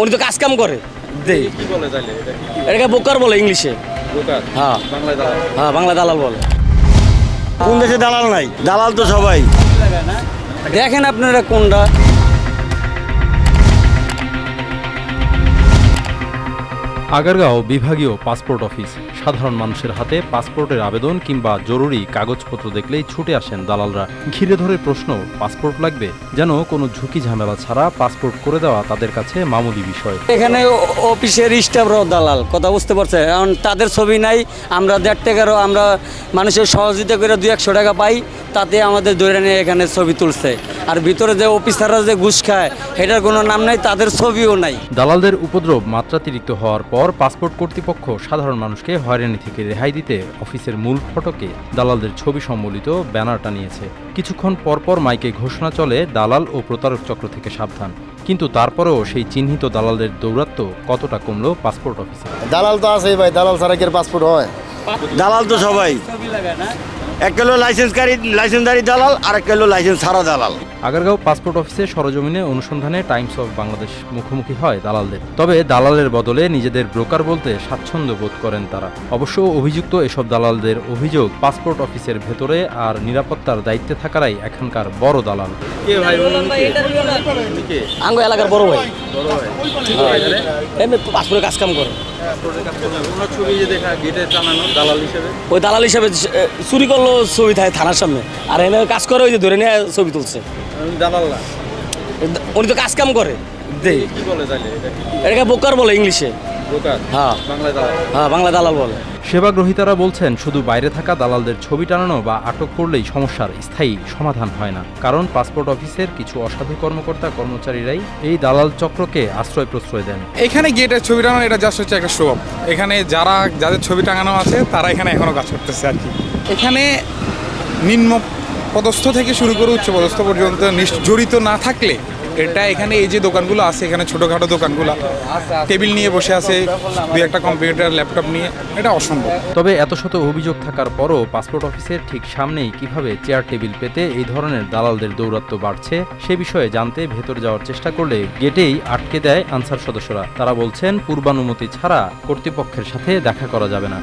উনি তো কাজ কাম করে দে কি বলে তাইলে এটা কি এটাকে বোকার বলে ইংলিশে। বোকার হ্যাঁ বাংলায় দাঁড়ায় হ্যাঁ বাংলা দালাল বলে। কোন দেশে দালাল নাই? দালাল তো সবাই। দেখেন আপনারা কোনটা। আগারগাঁও বিভাগীয় পাসপোর্ট অফিস। সাধারণ মানুষের হাতে পাসপোর্টের আবেদন কিংবা জরুরি কাগজপত্র দেখলেই ছুটে আসেন দালালরা। ঘিরে ধরে প্রশ্ন, পাসপোর্ট লাগবে? যেন কোনো ঝুঁকি ঝামেলা ছাড়া পাসপোর্ট করে দেওয়া তাদের কাছে মামুলি বিষয়। এখানে অফিসের স্টাফরাও দালাল, কথা বুঝতে পারছে। কারণ তাদের ছবি নাই, আমরা 1.5 টাকারও আমরা মানুষের সহযোগিতা করে 200-100 টাকা পাই, তাতে আমাদের ধরে নিয়ে এখানে ছবি তুলছে। আর ভিতরে যে অফিসাররা যে ঘুষ খায় সেটার কোনো নাম নাই, তাদের ছবিও নাই। দালালদের উপদ্রব মাত্রাতিরিক্ত হওয়ার পর পাসপোর্ট কর্তৃপক্ষ সাধারণ মানুষকে হয়রানি থেকে রেহাই দিতে অফিসের মূল ফটকে দালালদের ছবি সম্বলিত ব্যানার টানিয়েছে। কিছুক্ষণ পরপর মাইকে ঘোষণা চলে, দালাল ও প্রতারক চক্র থেকে সাবধান। কিন্তু তারপরেও সেই চিহ্নিত দালালদের দৌরাত্ম্য কতটা কমলো পাসপোর্ট অফিসে? দালাল তো আছেই ভাই, দালাল ছাড়া কি আর পাসপোর্ট হয়? দালাল তো সবাই। এক কিলো লাইসেন্সধারী দালাল, আর এক কিলো লাইসেন্স ছাড়া দালাল। আগারগাঁও পাসপোর্ট অফিসে সরজমিনে অনুসন্ধানে টাইমস অফ বাংলাদেশ মুখোমুখি হয় দালালদের। তবে দালালের বদলে নিজেদের ব্রোকার বলতে স্বাচ্ছন্দ্য বোধ করেন তারা। অবশ্য অভিযুক্ত এসব দালালদের অভিযোগ, পাসপোর্ট অফিসের ভেতরে আর নিরাপত্তার দায়িত্বে থাকারাই এখানকার বড় দালাল। কে ভাই উনি কে আঙ্গ এলাকার বড় ভাই, বড় ভাই কি করে এখানে এমনি পাসপোর্টের কাজ কাম করে। পাসপোর্টের কাজ করবে ওনার ছবি যে দেখা গেটে টানানো দালাল হিসেবে ওই দালাল হিসাবে চুরি করলো ছবি থাকে থানার সামনে, আর এনে কাজ করে ওই যে ধরে নিয়ে ছবি তুলছে। উনি দালাল না উনি তো কাজ কাম করে দে কি বলে তাইলে এটা কি এটাকে বোকার বলে ইংলিশে। বোকার হ্যাঁ বাংলায় দাঁড়ায় হ্যাঁ বাংলা দালাল বলে। সেবাগ্রহীতারা বলছেন, শুধু বাইরে থাকা দালালদের ছবি টানানো বা আটক করলেই সমস্যার স্থায়ী সমাধান হয় না। কারণ পাসপোর্ট অফিসের কিছু অসাধু কর্মচারীরাই এই দালাল চক্রকে আশ্রয় প্রশ্রয় দেন। এখানে গেটের ছবি টাঙানো এটা জাস্ট হচ্ছে একটা শো। এখানে যাদের ছবি টাঙানো আছে তারা এখানে এখনো কাজ করতেছে আর কি। এখানে নিম্ন পদস্থ থেকে শুরু করে উচ্চ পদস্থ পর্যন্ত জড়িত না থাকলে এটা এখানে এই যে দোকানগুলো আছে, এখানে ছোটোখাটো দোকানগুলো টেবিল নিয়ে বসে আছে, 2-1টা কম্পিউটার ল্যাপটপ নিয়ে, এটা অসম্ভব। তবে এত শত অভিযোগ থাকার পরও পাসপোর্ট অফিসের ঠিক সামনেই কিভাবে চেয়ার টেবিল পেতে এই ধরনের দালালদের দৌরাত্ম্য বাড়ছে সে বিষয়ে জানতে ভেতর যাওয়ার চেষ্টা করলে গেটেই আটকে দেয় আনসার সদস্যরা। তারা বলছেন, পূর্বানুমতি ছাড়া কর্তৃপক্ষের সাথে দেখা করা যাবে না।